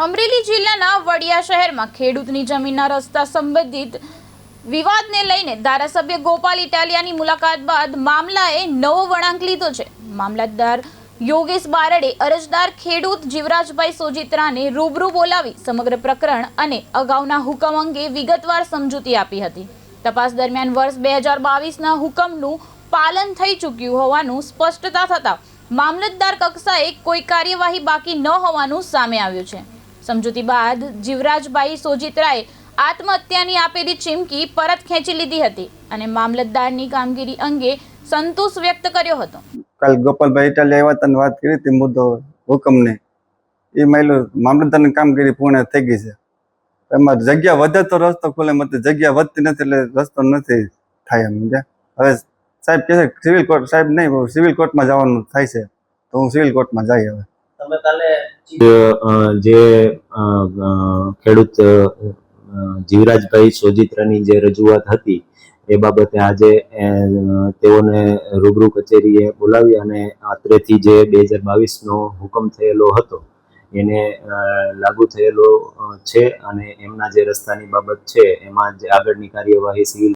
અમરેલી જિલ્લાના વડિયા શહેરમાં ખેડૂતની જમીનના રસ્તા સંબંધિત વિવાદને લઈને ધારાસભ્ય ગોપાલ ઇટાલિયાની મુલાકાત બાદ મામલાએ નવો વળાંક લીધો છે। મામલતદાર યોગેશ બારડે અરજદાર ખેડૂત જીવરાજભાઈ સોજિત્રાને રૂબરૂ બોલાવી સમગ્ર પ્રકરણ અને અગાઉના હુકમ અંગે વિગતવાર સમજૂતી આપી હતી। તપાસ દરમિયાન વર્ષ 2022ના હુકમનું પાલન થઈ ચૂક્યું હોવાનું સ્પષ્ટતા થતા મામલતદાર કક્ષાએ કોઈ કાર્યવાહી બાકી ન હોવાનું સામે આવ્યું છે। સમજૂતી બાદ જીવરાજભાઈ સોજિત્રાએ આત્મહત્યાની આપેલી ચીમકી પરત ખેંચી લીધી હતી અને મામલતદારની કામગીરી અંગે સંતોષ વ્યક્ત કર્યો હતો। કાલ ગોપાલભાઈ ઇટાલિયા આવ્યા હતા, વાત કરી હતી મુદ્દો હુકમને, એ મામલતદારની કામગીરી પૂર્ણ થઈ ગઈ છે। એમાં જગ્યા વધે તો રસ્તો ખુલે, મત જગ્યા વધતી નથી એટલે રસ્તો નથી થાય એમ। હવે સાહેબ કહે છે સિવિલ કોર્ટ, સાહેબ નહીં સિવિલ કોર્ટમાં જવાનું થાય છે, તો હું સિવિલ કોર્ટમાં જઈ। હવે તમે કાલે જે ખેડૂત જીવરાજભાઈ સોજિત્રાની જે રજૂઆત હતી એ બાબતે આજે તેઓને રૂબરૂ કચેરીએ બોલાવી અને અત્રેથી જે 2022નો હુકમ થયેલો હતો એને લાગુ થયેલો છે અને એમના જે રસ્તાની બાબત છે એમાં જે આગળની કાર્યવાહી સિવિલ